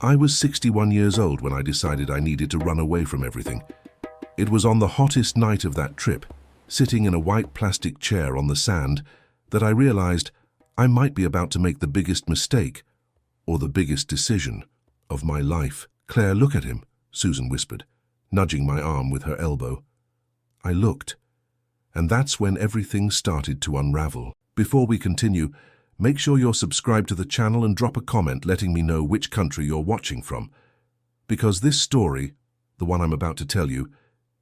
I was 61 years old when I decided I needed to run away from everything. It was on the hottest night of that trip, sitting in a white plastic chair on the sand, that I realized I might be about to make the biggest mistake, or the biggest decision, of my life. "Claire, look at him," Susan whispered, nudging my arm with her elbow. I looked, and that's when everything started to unravel. Before we continue, make sure you're subscribed to the channel and drop a comment letting me know which country you're watching from. Because this story, the one I'm about to tell you,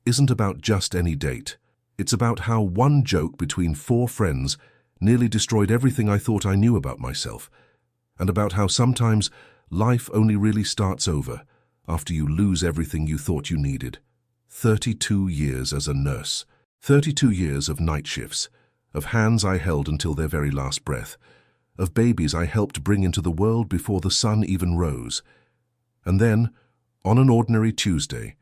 isn't about just any date. It's about how one joke between 4 friends nearly destroyed everything I thought I knew about myself, and about how sometimes life only really starts over after you lose everything you thought you needed. 32 years as a nurse. 32 years of night shifts, of hands I held until their very last breath, of babies I helped bring into the world before the sun even rose. And then, on an ordinary Tuesday,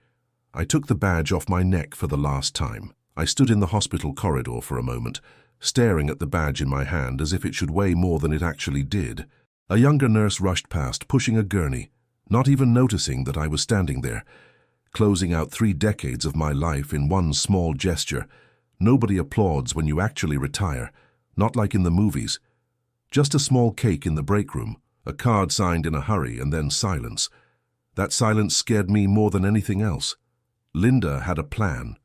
I took the badge off my neck for the last time. I stood in the hospital corridor for a moment, staring at the badge in my hand as if it should weigh more than it actually did. A younger nurse rushed past, pushing a gurney, not even noticing that I was standing there, closing out 3 decades of my life in one small gesture. Nobody applauds when you actually retire, not like in the movies. Just a small cake in the break room, a card signed in a hurry, and then silence. That silence scared me more than anything else. Linda had a plan.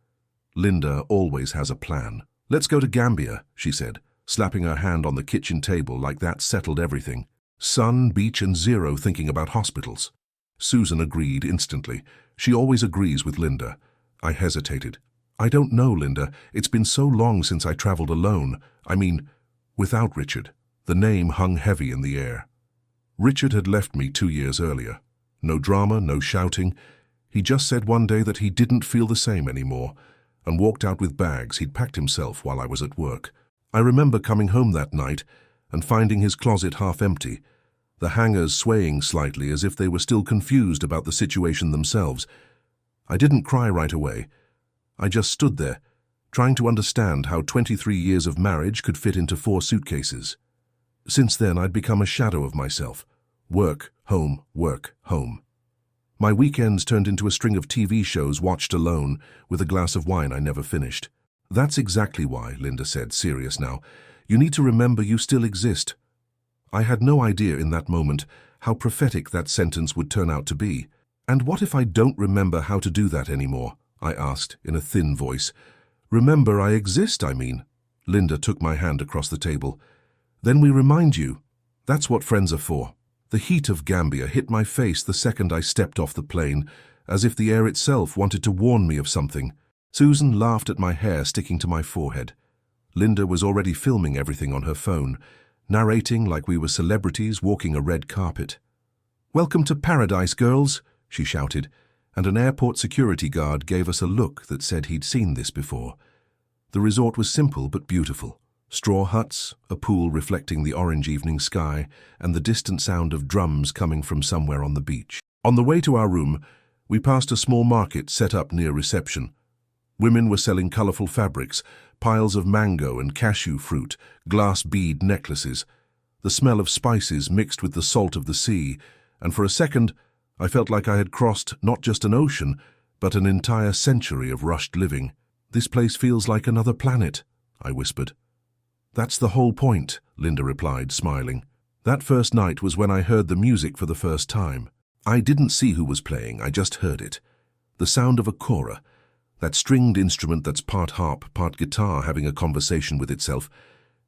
Linda always has a plan. "Let's go to Gambia," she said, slapping her hand on the kitchen table like that settled everything. Sun, beach, and zero thinking about hospitals. Susan agreed instantly. She always agrees with Linda. I hesitated. "I don't know, Linda. It's been so long since I traveled alone. I mean, without Richard." The name hung heavy in the air. Richard had left me 2 years earlier. No drama, no shouting. He just said one day that he didn't feel the same anymore, and walked out with bags he'd packed himself while I was at work. I remember coming home that night and finding his closet half empty, the hangers swaying slightly as if they were still confused about the situation themselves. I didn't cry right away. I just stood there, trying to understand how 23 years of marriage could fit into 4 suitcases. Since then, I'd become a shadow of myself. Work, home, work, home. My weekends turned into a string of TV shows watched alone, with a glass of wine I never finished. "That's exactly why," Linda said, serious now. "You need to remember you still exist." I had no idea in that moment how prophetic that sentence would turn out to be. "And what if I don't remember how to do that anymore?" I asked in a thin voice. "Remember I exist, I mean." Linda took my hand across the table. "Then we remind you. That's what friends are for." The heat of Gambia hit my face the second I stepped off the plane, as if the air itself wanted to warn me of something. Susan laughed at my hair sticking to my forehead. Linda was already filming everything on her phone, narrating like we were celebrities walking a red carpet. "Welcome to paradise, girls," she shouted, and an airport security guard gave us a look that said he'd seen this before. The resort was simple but beautiful. Straw huts, a pool reflecting the orange evening sky, and the distant sound of drums coming from somewhere on the beach. On the way to our room, we passed a small market set up near reception. Women were selling colorful fabrics, piles of mango and cashew fruit, glass bead necklaces. The smell of spices mixed with the salt of the sea, and for a second, I felt like I had crossed not just an ocean, but an entire century of rushed living. "This place feels like another planet," I whispered. "That's the whole point," Linda replied, smiling. "That first night was when I heard the music for the first time. I didn't see who was playing, I just heard it. The sound of a kora, that stringed instrument that's part harp, part guitar having a conversation with itself,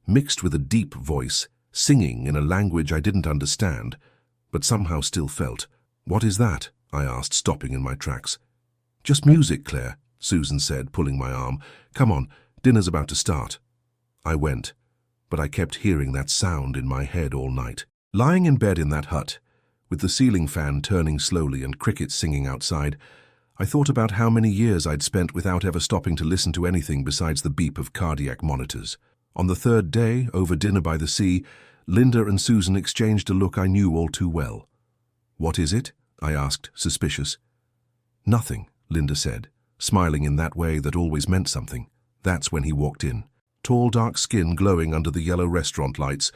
mixed with a deep voice, singing in a language I didn't understand, but somehow still felt. "What is that?" I asked, stopping in my tracks. "Just music, Claire," Susan said, pulling my arm. "Come on, dinner's about to start." I went, but I kept hearing that sound in my head all night. Lying in bed in that hut, with the ceiling fan turning slowly and crickets singing outside, I thought about how many years I'd spent without ever stopping to listen to anything besides the beep of cardiac monitors. On the 3rd day, over dinner by the sea, Linda and Susan exchanged a look I knew all too well. "What is it?" I asked, suspicious. "Nothing," Linda said, smiling in that way that always meant something. That's when he walked in. Tall, dark skin glowing under the yellow restaurant lights,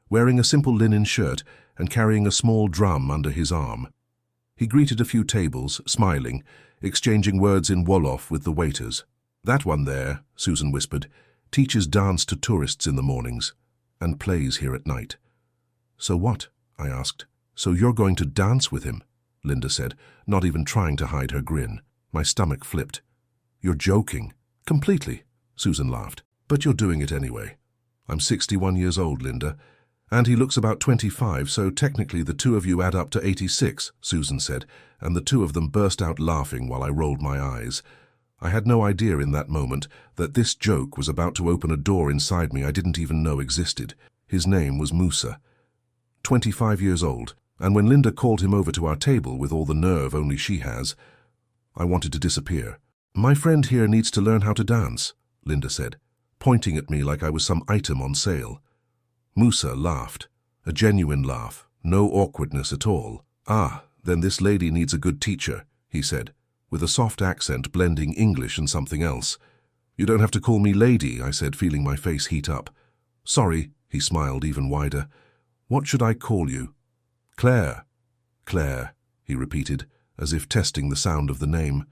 wearing a simple linen shirt and carrying a small drum under his arm. He greeted a few tables, smiling, exchanging words in Wolof with the waiters. "That one there," Susan whispered, "teaches dance to tourists in the mornings and plays here at night." "So what?" I asked. "So you're going to dance with him?" Linda said, not even trying to hide her grin. My stomach flipped. "You're joking." "Completely," Susan laughed. "But you're doing it anyway." "I'm 61 years old, Linda, and he looks about 25, so technically the two of you add up to 86, Susan said, and the two of them burst out laughing while I rolled my eyes. I had no idea in that moment that this joke was about to open a door inside me I didn't even know existed. His name was Musa. 25 years old, and when Linda called him over to our table with all the nerve only she has, I wanted to disappear. "My friend here needs to learn how to dance," Linda said, pointing at me like I was some item on sale. Musa laughed, a genuine laugh, no awkwardness at all. "Ah, then this lady needs a good teacher," he said, with a soft accent blending English and something else. "You don't have to call me lady," I said, feeling my face heat up. "Sorry," he smiled even wider. "What should I call you?" "Claire." "Claire," he repeated, as if testing the sound of the name.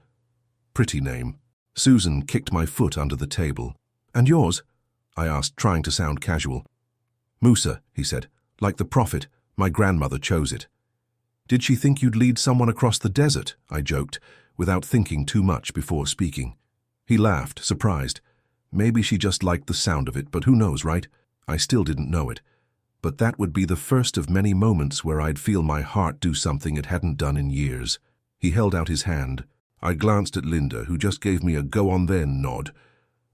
"Pretty name." Susan kicked my foot under the table. "And yours?" I asked, trying to sound casual. "Musa," he said. "Like the prophet, my grandmother chose it." "Did she think you'd lead someone across the desert?" I joked, without thinking too much before speaking. He laughed, surprised. Maybe she just liked the sound of it, but who knows, right? I still didn't know it. But that would be the first of many moments where I'd feel my heart do something it hadn't done in years. He held out his hand. I glanced at Linda, who just gave me a go-on-then nod.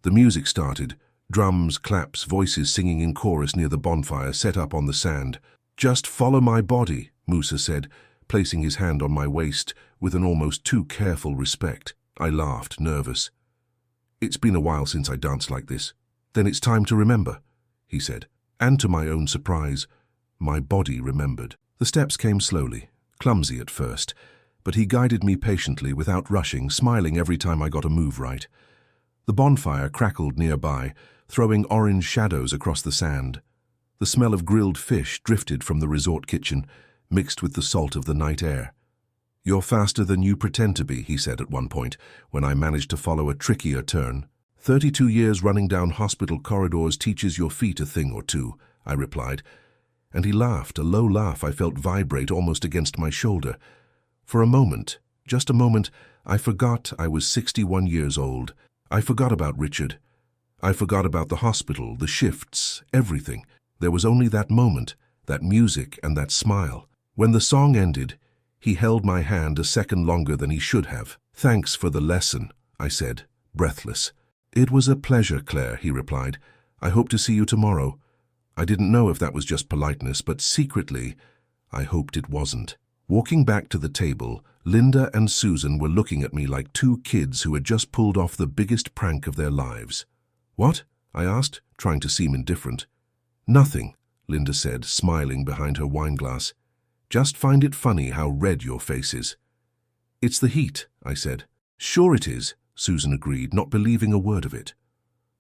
The music started. Drums, claps, voices singing in chorus near the bonfire set up on the sand. "Just follow my body," Musa said, placing his hand on my waist with an almost too careful respect. I laughed, nervous. "It's been a while since I danced like this." "Then it's time to remember," he said. And to my own surprise, my body remembered. The steps came slowly, clumsy at first, but he guided me patiently without rushing, smiling every time I got a move right. The bonfire crackled nearby, throwing orange shadows across the sand. The smell of grilled fish drifted from the resort kitchen, mixed with the salt of the night air. "You're faster than you pretend to be," he said at one point, when I managed to follow a trickier turn. 32 years running down hospital corridors teaches your feet a thing or two," I replied. And he laughed, a low laugh I felt vibrate almost against my shoulder. For a moment, just a moment, I forgot I was 61 years old. I forgot about Richard. I forgot about the hospital, the shifts, everything. There was only that moment, that music and that smile. When the song ended, he held my hand a second longer than he should have. "Thanks for the lesson," I said, breathless. "It was a pleasure, Claire," he replied. "I hope to see you tomorrow." I didn't know if that was just politeness, but secretly, I hoped it wasn't. Walking back to the table, Linda and Susan were looking at me like two kids who had just pulled off the biggest prank of their lives. "What?" I asked, trying to seem indifferent. "Nothing," Linda said, smiling behind her wineglass. "Just find it funny how red your face is." "It's the heat," I said. "Sure it is," Susan agreed, not believing a word of it.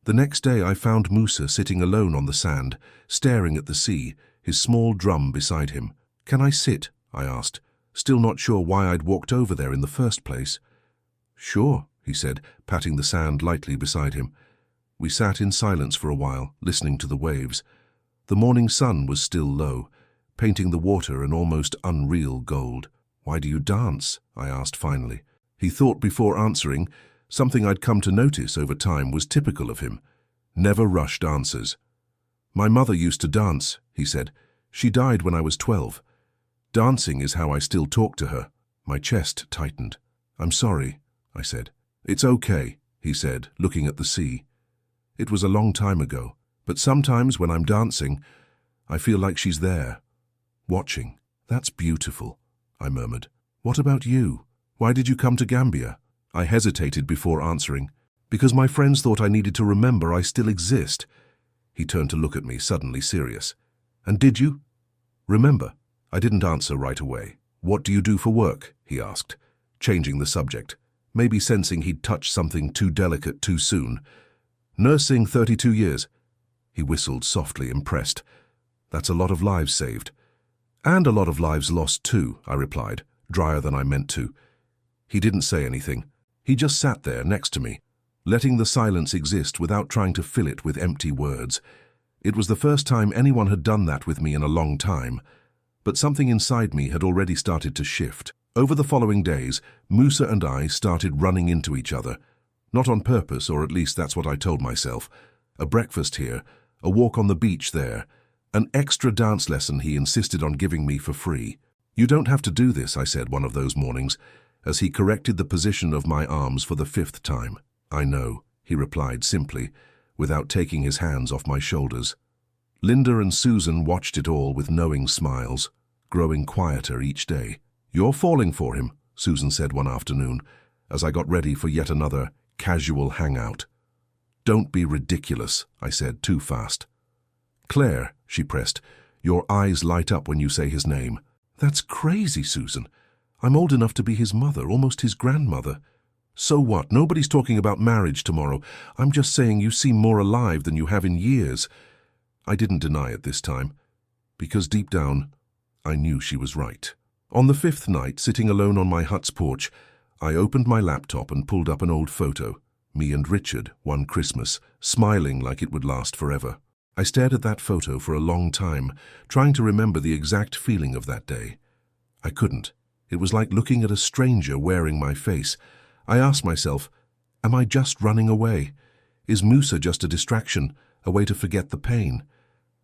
The next day I found Musa sitting alone on the sand, staring at the sea, his small drum beside him. "Can I sit?" I asked, still not sure why I'd walked over there in the first place. "Sure," he said, patting the sand lightly beside him. We sat in silence for a while, listening to the waves. The morning sun was still low, painting the water an almost unreal gold. "Why do you dance?" I asked finally. He thought before answering. Something I'd come to notice over time was typical of him. Never rush answers. "My mother used to dance," he said. "She died when I was 12. Dancing is how I still talk to her." My chest tightened. "I'm sorry," I said. "It's okay," he said, looking at the sea. "It was a long time ago, but sometimes when I'm dancing, I feel like she's there, watching." "That's beautiful," I murmured. "What about you? Why did you come to Gambia?" I hesitated before answering. "Because my friends thought I needed to remember I still exist." He turned to look at me, suddenly serious. "And did you?" "Remember?" I didn't answer right away. "What do you do for work?" he asked, changing the subject, maybe sensing he'd touched something too delicate too soon. "Nursing 32 years. He whistled softly, impressed. "That's a lot of lives saved." "And a lot of lives lost too," I replied, drier than I meant to. He didn't say anything. He just sat there next to me, letting the silence exist without trying to fill it with empty words. It was the first time anyone had done that with me in a long time, but something inside me had already started to shift. Over the following days, Musa and I started running into each other. Not on purpose, or at least that's what I told myself. A breakfast here, a walk on the beach there, an extra dance lesson he insisted on giving me for free. "You don't have to do this," I said one of those mornings, as he corrected the position of my arms for the 5th time. "I know," he replied simply, without taking his hands off my shoulders. Linda and Susan watched it all with knowing smiles, growing quieter each day. "You're falling for him," Susan said one afternoon, as I got ready for yet another casual hangout. "Don't be ridiculous," I said too fast. "Claire," she pressed, "your eyes light up when you say his name." "That's crazy, Susan. I'm old enough to be his mother, almost his grandmother." "So what? Nobody's talking about marriage tomorrow. I'm just saying you seem more alive than you have in years." I didn't deny it this time, because deep down, I knew she was right. On the 5th night, sitting alone on my hut's porch, I opened my laptop and pulled up an old photo, me and Richard, one Christmas, smiling like it would last forever. I stared at that photo for a long time, trying to remember the exact feeling of that day. I couldn't. It was like looking at a stranger wearing my face. I asked myself, am I just running away? Is Musa just a distraction, a way to forget the pain?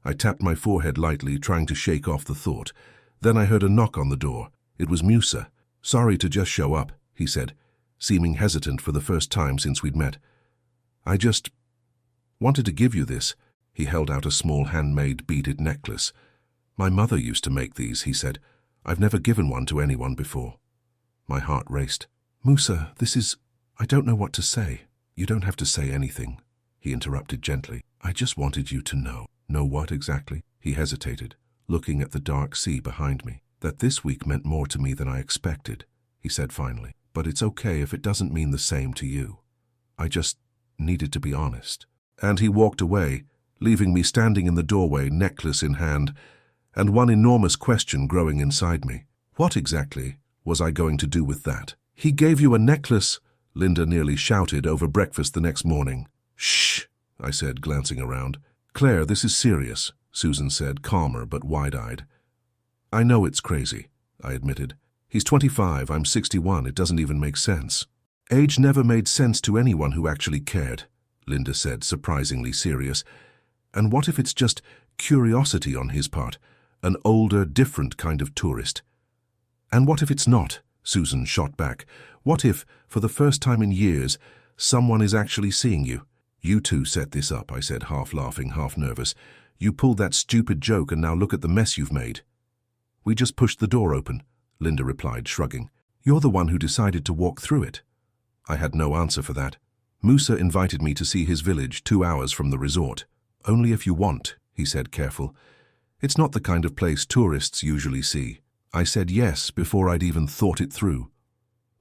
I tapped my forehead lightly, trying to shake off the thought. Then I heard a knock on the door. It was Musa. "Sorry to just show up," he said, seeming hesitant for the first time since we'd met. "I just wanted to give you this." He held out a small handmade beaded necklace. "My mother used to make these," he said. "I've never given one to anyone before." My heart raced. "Musa, I don't know what to say." "You don't have to say anything," he interrupted gently. "I just wanted you to know." "Know what exactly?" He hesitated, looking at the dark sea behind me. "That this week meant more to me than I expected," he said finally. "But it's okay if it doesn't mean the same to you. I just needed to be honest." And he walked away, leaving me standing in the doorway, necklace in hand, and one enormous question growing inside me. What exactly was I going to do with that? "He gave you a necklace," Linda nearly shouted over breakfast the next morning. "Shh," I said, glancing around. "Claire, this is serious," Susan said, calmer but wide-eyed. "I know it's crazy," I admitted. "He's 25, I'm 61, it doesn't even make sense." "Age never made sense to anyone who actually cared," Linda said, surprisingly serious. "And what if it's just curiosity on his part, an older, different kind of tourist?" "And what if it's not?" Susan shot back. "What if, for the first time in years, someone is actually seeing you?" "You two set this up," I said, half laughing, half nervous. "You pulled that stupid joke and now look at the mess you've made." "We just pushed the door open," Linda replied, shrugging. "You're the one who decided to walk through it." I had no answer for that. "Musa invited me to see his village 2 hours from the resort. Only if you want," he said, careful. "It's not the kind of place tourists usually see." I said yes before I'd even thought it through.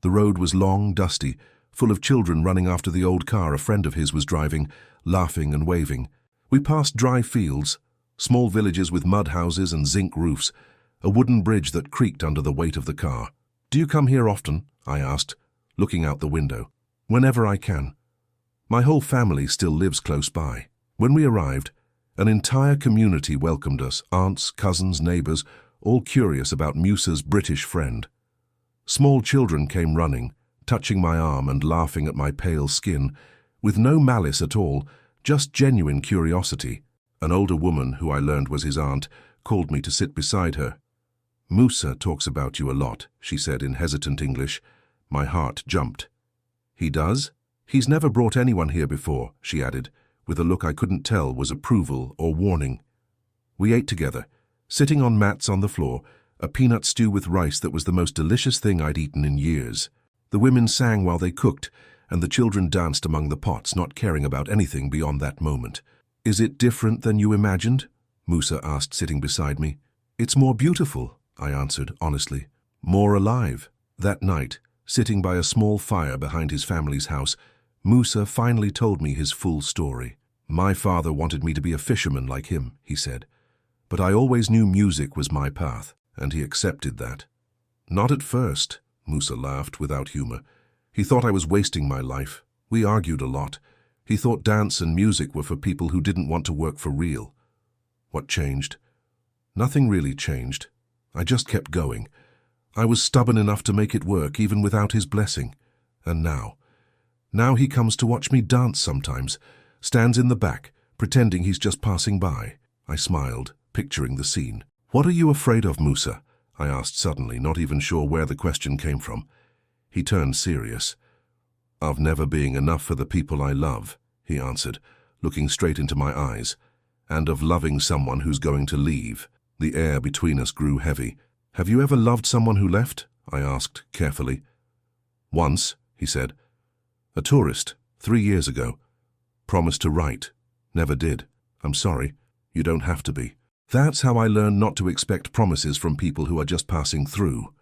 The road was long, dusty, full of children running after the old car a friend of his was driving, laughing and waving. We passed dry fields, small villages with mud houses and zinc roofs, a wooden bridge that creaked under the weight of the car. "Do you come here often?" I asked, looking out the window. "Whenever I can. My whole family still lives close by." When we arrived, an entire community welcomed us, aunts, cousins, neighbors, all curious about Musa's British friend. Small children came running, touching my arm and laughing at my pale skin, with no malice at all, just genuine curiosity. An older woman, who I learned was his aunt, called me to sit beside her. "Musa talks about you a lot," she said in hesitant English. My heart jumped. "He does? He's never brought anyone here before," she added, with a look I couldn't tell was approval or warning. We ate together, sitting on mats on the floor, a peanut stew with rice that was the most delicious thing I'd eaten in years. The women sang while they cooked, and the children danced among the pots, not caring about anything beyond that moment. "Is it different than you imagined?" Musa asked, sitting beside me. "It's more beautiful," I answered honestly. "More alive." That night, sitting by a small fire behind his family's house, Musa finally told me his full story. "My father wanted me to be a fisherman like him," he said. "But I always knew music was my path, and he accepted that." Not at first, Musa laughed without humor. He thought I was wasting my life. We argued a lot. He thought dance and music were for people who didn't want to work for real. What changed? Nothing really changed. I just kept going. I was stubborn enough to make it work even without his blessing. And now he comes to watch me dance sometimes, stands in the back, pretending he's just passing by. I smiled, picturing the scene. What are you afraid of, Musa? I asked suddenly, not even sure where the question came from. He turned serious. Of never being enough for the people I love, he answered, looking straight into my eyes, and of loving someone who's going to leave. The air between us grew heavy. Have you ever loved someone who left? I asked carefully. Once, he said. A tourist, 3 years ago. Promised to write. Never did. I'm sorry. You don't have to be. That's how I learned not to expect promises from people who are just passing through.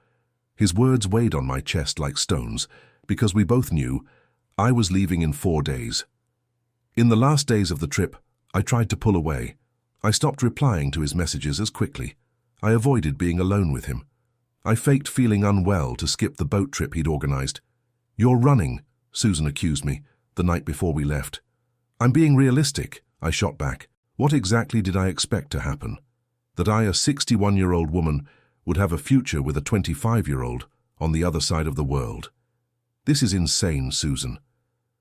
His words weighed on my chest like stones, because we both knew I was leaving in 4 days. In the last days of the trip, I tried to pull away. I stopped replying to his messages as quickly. I avoided being alone with him. I faked feeling unwell to skip the boat trip he'd organized. You're running, Susan accused me, the night before we left. I'm being realistic, I shot back. What exactly did I expect to happen? That I, a 61-year-old woman, would have a future with a 25-year-old on the other side of the world. This is insane, Susan.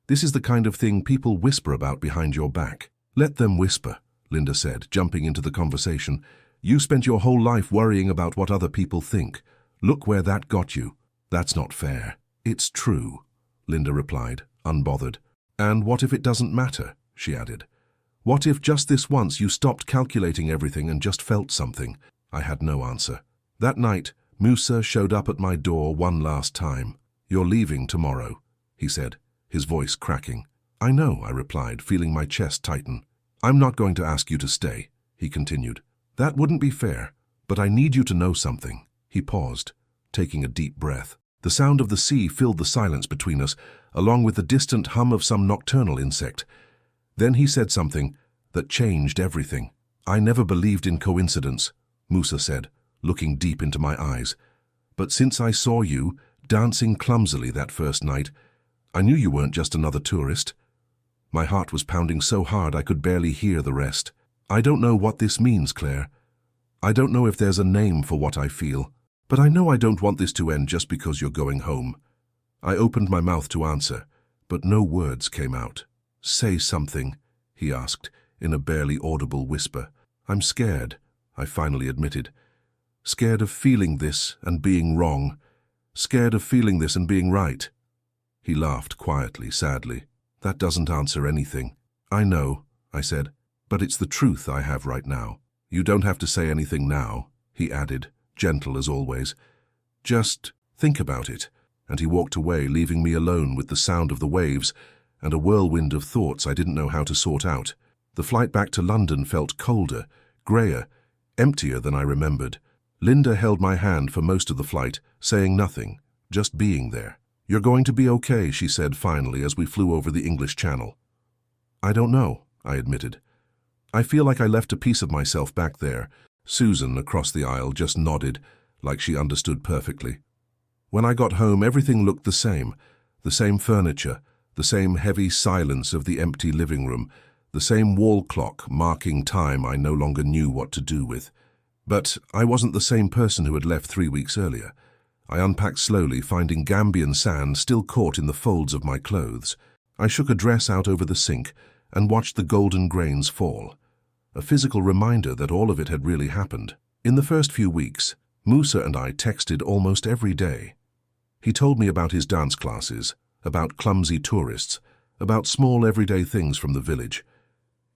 This is the kind of thing people whisper about behind your back. Let them whisper, Linda said, jumping into the conversation. You spent your whole life worrying about what other people think. Look where that got you. That's not fair. It's true, Linda replied, unbothered. And what if it doesn't matter? She added. What if just this once you stopped calculating everything and just felt something? I had no answer. That night, Musa showed up at my door one last time. You're leaving tomorrow, he said, his voice cracking. I know, I replied, feeling my chest tighten. I'm not going to ask you to stay, he continued. That wouldn't be fair, but I need you to know something. He paused, taking a deep breath. The sound of the sea filled the silence between us, along with the distant hum of some nocturnal insect. Then he said something that changed everything. I never believed in coincidence, Musa said, looking deep into my eyes. But since I saw you dancing clumsily that first night, I knew you weren't just another tourist. My heart was pounding so hard I could barely hear the rest. I don't know what this means, Claire. I don't know if there's a name for what I feel. But I know I don't want this to end just because you're going home. I opened my mouth to answer, but no words came out. Say something, he asked, in a barely audible whisper. I'm scared, I finally admitted. Scared of feeling this and being wrong. Scared of feeling this and being right. He laughed quietly, sadly. That doesn't answer anything. I know, I said, but it's the truth I have right now. You don't have to say anything now, he added, gentle as always. Just think about it. And he walked away, leaving me alone with the sound of the waves and a whirlwind of thoughts I didn't know how to sort out. The flight back to London felt colder, greyer, emptier than I remembered. Linda held my hand for most of the flight, saying nothing, just being there. You're going to be okay, she said finally as we flew over the English Channel. I don't know, I admitted. I feel like I left a piece of myself back there. Susan, across the aisle, just nodded, like she understood perfectly. When I got home, everything looked the same furniture, the same heavy silence of the empty living room, the same wall clock marking time I no longer knew what to do with. But I wasn't the same person who had left 3 weeks earlier. I unpacked slowly, finding Gambian sand still caught in the folds of my clothes. I shook a dress out over the sink and watched the golden grains fall. A physical reminder that all of it had really happened. In the first few weeks, Musa and I texted almost every day. He told me about his dance classes, about clumsy tourists, about small everyday things from the village.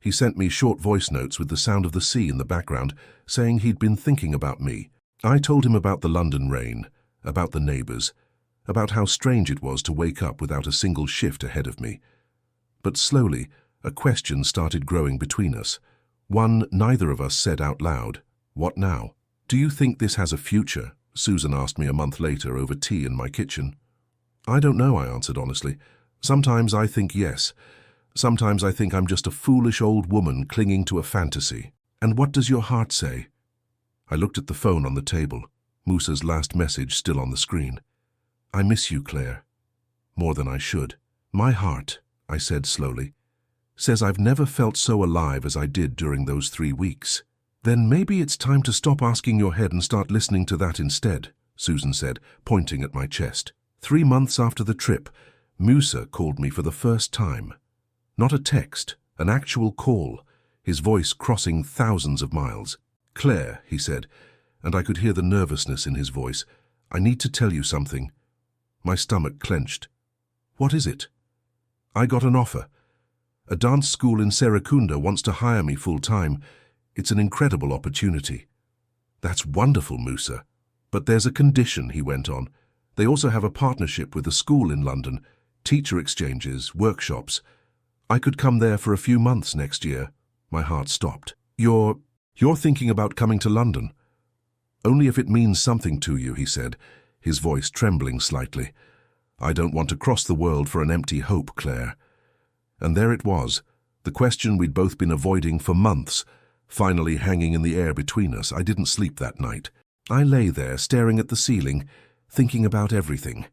He sent me short voice notes with the sound of the sea in the background, saying he'd been thinking about me. I told him about the London rain, about the neighbours, about how strange it was to wake up without a single shift ahead of me. But slowly, a question started growing between us. One neither of us said out loud. What now? Do you think this has a future? Susan asked me a month later over tea in my kitchen. I don't know, I answered honestly. Sometimes I think yes. Sometimes I think I'm just a foolish old woman clinging to a fantasy. And what does your heart say? I looked at the phone on the table. Musa's last message still on the screen. I miss you, Claire. More than I should. My heart, I said slowly, says I've never felt so alive as I did during those 3 weeks. Then maybe it's time to stop asking your head and start listening to that instead, Susan said, pointing at my chest. 3 months after the trip, Musa called me for the first time. Not a text, an actual call, his voice crossing thousands of miles. Claire, he said, and I could hear the nervousness in his voice. I need to tell you something. My stomach clenched. What is it? I got an offer. A dance school in Serekunda wants to hire me full-time. It's an incredible opportunity. That's wonderful, Musa. But there's a condition, he went on. They also have a partnership with a school in London, teacher exchanges, workshops. I could come there for a few months next year. My heart stopped. You're thinking about coming to London? Only if it means something to you, he said, his voice trembling slightly. I don't want to cross the world for an empty hope, Claire. And there it was, the question we'd both been avoiding for months, finally hanging in the air between us. I didn't sleep that night. I lay there, staring at the ceiling, thinking about everything.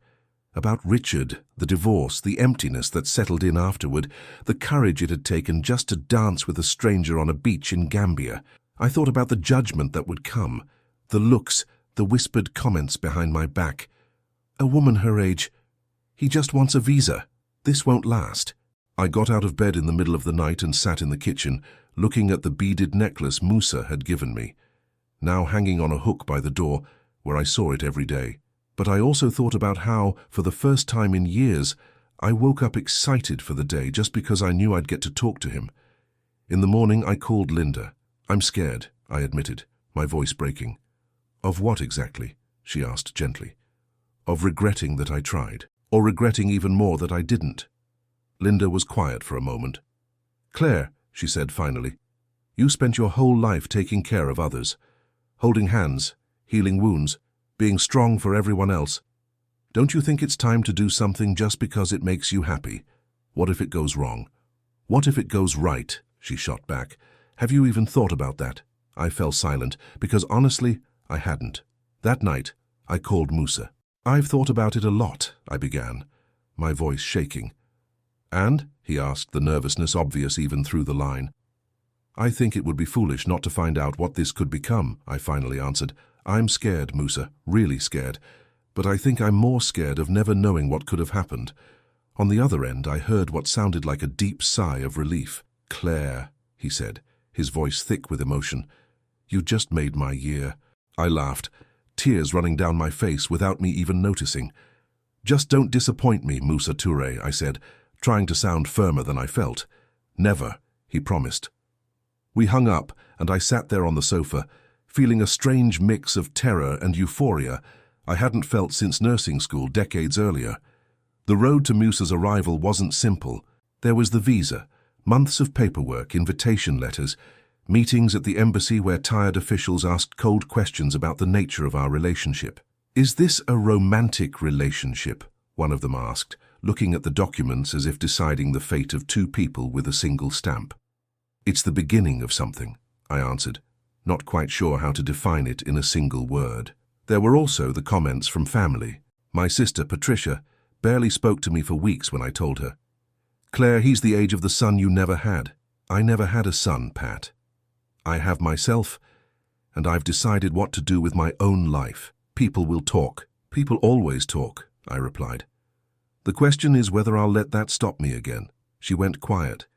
About Richard, the divorce, the emptiness that settled in afterward, the courage it had taken just to dance with a stranger on a beach in Gambia. I thought about the judgment that would come, the looks, the whispered comments behind my back. A woman her age. He just wants a visa. This won't last. I got out of bed in the middle of the night and sat in the kitchen, looking at the beaded necklace Musa had given me, now hanging on a hook by the door, where I saw it every day. But I also thought about how, for the first time in years, I woke up excited for the day just because I knew I'd get to talk to him. In the morning, I called Linda. I'm scared, I admitted, my voice breaking. Of what exactly? She asked gently. Of regretting that I tried, or regretting even more that I didn't. Linda was quiet for a moment. Claire, she said finally, you spent your whole life taking care of others, holding hands, healing wounds, being strong for everyone else. Don't you think it's time to do something just because it makes you happy? What if it goes wrong? What if it goes right? She shot back. Have you even thought about that? I fell silent, because honestly, I hadn't. That night, I called Musa. I've thought about it a lot, I began, my voice shaking. And? He asked, the nervousness obvious even through the line. I think it would be foolish not to find out what this could become, I finally answered. I'm scared, Musa, really scared. But I think I'm more scared of never knowing what could have happened. On the other end, I heard what sounded like a deep sigh of relief. Claire, he said, his voice thick with emotion. You just made my year. I laughed, tears running down my face without me even noticing. Just don't disappoint me, Musa Toure, I said, trying to sound firmer than I felt. Never, he promised. We hung up, and I sat there on the sofa, feeling a strange mix of terror and euphoria I hadn't felt since nursing school decades earlier. The road to Musa's arrival wasn't simple. There was the visa, months of paperwork, invitation letters, meetings at the embassy where tired officials asked cold questions about the nature of our relationship. Is this a romantic relationship? One of them asked, looking at the documents as if deciding the fate of two people with a single stamp. It's the beginning of something, I answered, not quite sure how to define it in a single word. There were also the comments from family. My sister, Patricia, barely spoke to me for weeks when I told her. Claire, he's the age of the son you never had. I never had a son, Pat. I have myself, and I've decided what to do with my own life. People will talk. People always talk, I replied. The question is whether I'll let that stop me again. She went quiet,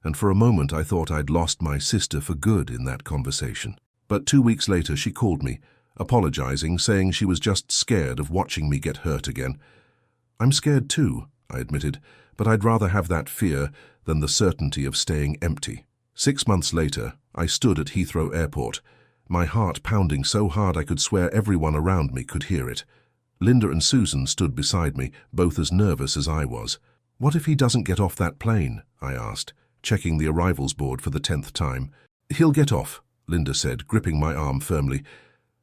and for a moment I thought I'd lost my sister for good in that conversation. But 2 weeks later she called me, apologizing, saying she was just scared of watching me get hurt again. I'm scared too, I admitted, but I'd rather have that fear than the certainty of staying empty. 6 months later, I stood at Heathrow Airport, my heart pounding so hard I could swear everyone around me could hear it. Linda and Susan stood beside me, both as nervous as I was. What if he doesn't get off that plane? I asked, checking the arrivals board for the 10th time. He'll get off, Linda said, gripping my arm firmly.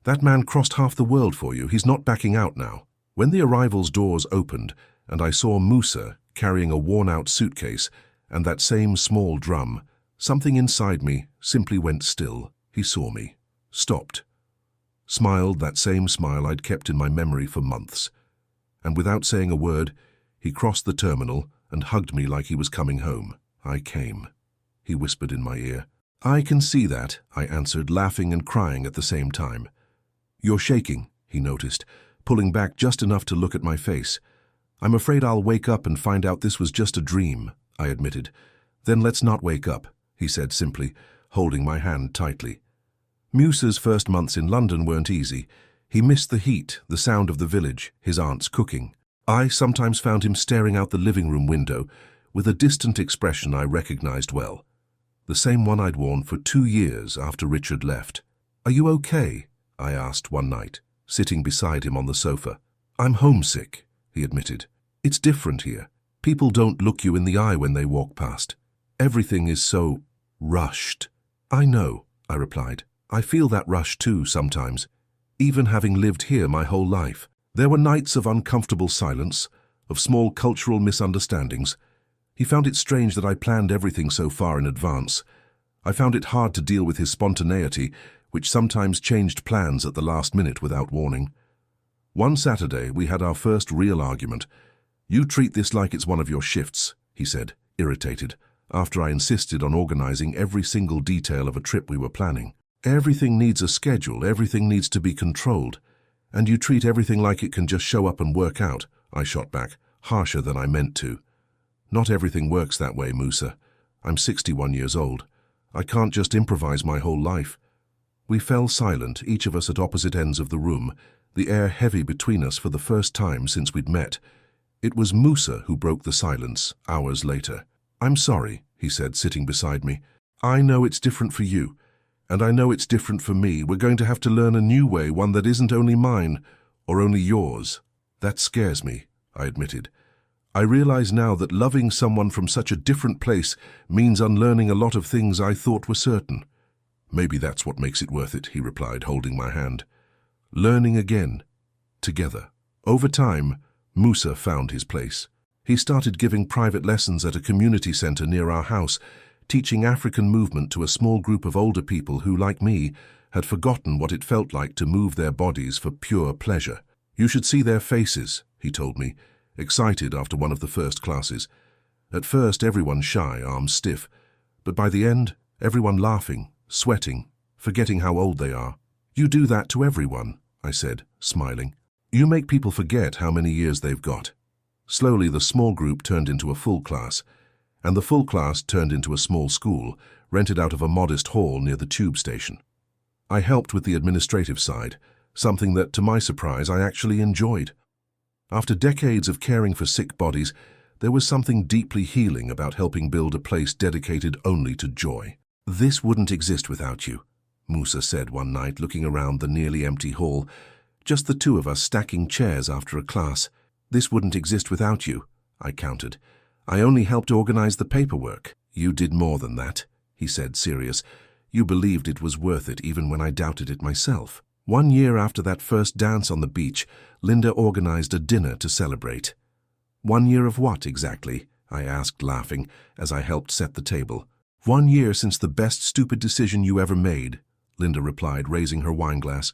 That man crossed half the world for you. He's not backing out now. When the arrivals doors opened and I saw Musa carrying a worn-out suitcase and that same small drum, something inside me simply went still. He saw me, stopped, smiled that same smile I'd kept in my memory for months. And without saying a word, he crossed the terminal and hugged me like he was coming home. I came, he whispered in my ear. I can see that, I answered, laughing and crying at the same time. You're shaking, he noticed, pulling back just enough to look at my face. I'm afraid I'll wake up and find out this was just a dream, I admitted. Then let's not wake up, he said simply, holding my hand tightly. Musa's first months in London weren't easy. He missed the heat, the sound of the village, his aunt's cooking. I sometimes found him staring out the living room window with a distant expression I recognized well. The same one I'd worn for 2 years after Richard left. Are you okay? I asked one night, sitting beside him on the sofa. I'm homesick, he admitted. It's different here. People don't look you in the eye when they walk past. Everything is so rushed. I know, I replied. I feel that rush too sometimes, even having lived here my whole life. There were nights of uncomfortable silence, of small cultural misunderstandings. He found it strange that I planned everything so far in advance. I found it hard to deal with his spontaneity, which sometimes changed plans at the last minute without warning. One Saturday, we had our first real argument. You treat this like it's one of your shifts, he said, irritated, after I insisted on organizing every single detail of a trip we were planning. Everything needs a schedule, everything needs to be controlled. And you treat everything like it can just show up and work out, I shot back, harsher than I meant to. Not everything works that way, Musa. I'm 61 years old. I can't just improvise my whole life. We fell silent, each of us at opposite ends of the room, the air heavy between us for the first time since we'd met. It was Musa who broke the silence, hours later. I'm sorry, he said, sitting beside me. I know it's different for you, and I know it's different for me. We're going to have to learn a new way, one that isn't only mine, or only yours. That scares me, I admitted. I realize now that loving someone from such a different place means unlearning a lot of things I thought were certain. Maybe that's what makes it worth it, he replied, holding my hand. Learning again, together. Over time, Musa found his place. He started giving private lessons at a community center near our house, teaching African movement to a small group of older people who, like me, had forgotten what it felt like to move their bodies for pure pleasure. You should see their faces, he told me, excited after one of the first classes. At first, everyone shy, arms stiff, but by the end, everyone laughing, sweating, forgetting how old they are. You do that to everyone, I said, smiling. You make people forget how many years they've got. Slowly, the small group turned into a full class, and the full class turned into a small school, rented out of a modest hall near the tube station. I helped with the administrative side, something that, to my surprise, I actually enjoyed. After decades of caring for sick bodies, there was something deeply healing about helping build a place dedicated only to joy. This wouldn't exist without you, Musa said one night, looking around the nearly empty hall, just the two of us stacking chairs after a class. This wouldn't exist without you, I countered. I only helped organize the paperwork. You did more than that, he said, serious. You believed it was worth it even when I doubted it myself. 1 year after that first dance on the beach, Linda organized a dinner to celebrate. 1 year of what exactly? I asked, laughing, as I helped set the table. 1 year since the best stupid decision you ever made, Linda replied, raising her wineglass.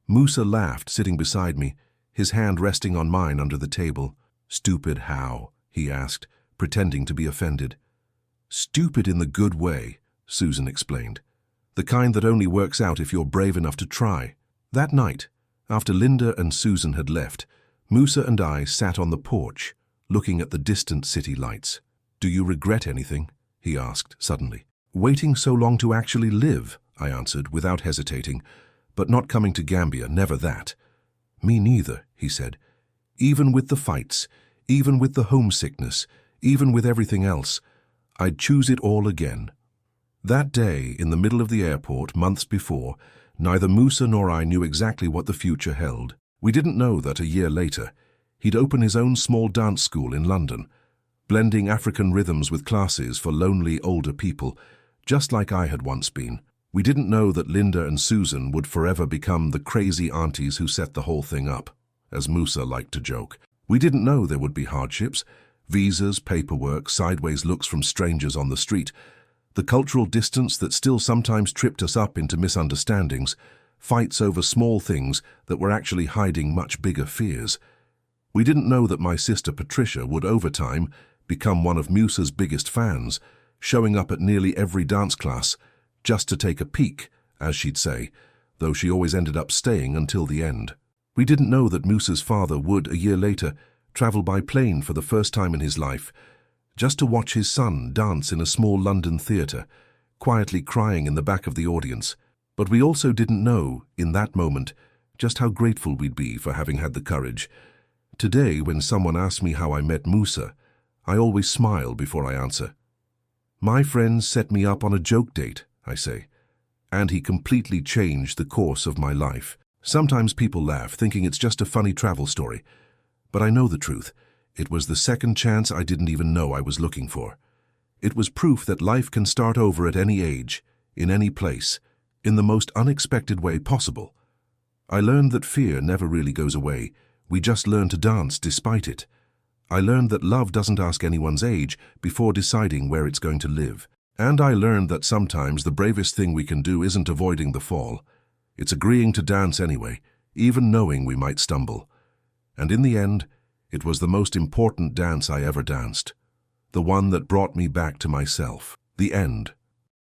Musa laughed, sitting beside me, his hand resting on mine under the table. Stupid how? He asked, pretending to be offended. Stupid in the good way, Susan explained. The kind that only works out if you're brave enough to try. That night, after Linda and Susan had left, Musa and I sat on the porch, looking at the distant city lights. Do you regret anything? He asked suddenly. Waiting so long to actually live, I answered without hesitating, but not coming to Gambia, never that. Me neither, he said. Even with the fights, even with the homesickness, even with everything else, I'd choose it all again. That day, in the middle of the airport, months before, neither Musa nor I knew exactly what the future held. We didn't know that a year later, he'd open his own small dance school in London, blending African rhythms with classes for lonely older people, just like I had once been. We didn't know that Linda and Susan would forever become the crazy aunties who set the whole thing up, as Musa liked to joke. We didn't know there would be hardships, visas, paperwork, sideways looks from strangers on the street, the cultural distance that still sometimes tripped us up into misunderstandings, fights over small things that were actually hiding much bigger fears. We didn't know that my sister Patricia would, over time, become one of Musa's biggest fans, showing up at nearly every dance class, just to take a peek, as she'd say, though she always ended up staying until the end. We didn't know that Musa's father would, a year later, travel by plane for the first time in his life, just to watch his son dance in a small London theatre, quietly crying in the back of the audience. But we also didn't know, in that moment, just how grateful we'd be for having had the courage. Today, when someone asks me how I met Musa, I always smile before I answer. My friends set me up on a joke date, I say, and he completely changed the course of my life. Sometimes people laugh, thinking it's just a funny travel story, but I know the truth. It was the second chance I didn't even know I was looking for. It was proof that life can start over at any age, in any place, in the most unexpected way possible. I learned that fear never really goes away. We just learn to dance despite it. I learned that love doesn't ask anyone's age before deciding where it's going to live. And I learned that sometimes the bravest thing we can do isn't avoiding the fall. It's agreeing to dance anyway, even knowing we might stumble. And in the end, it was the most important dance I ever danced. The one that brought me back to myself. The end.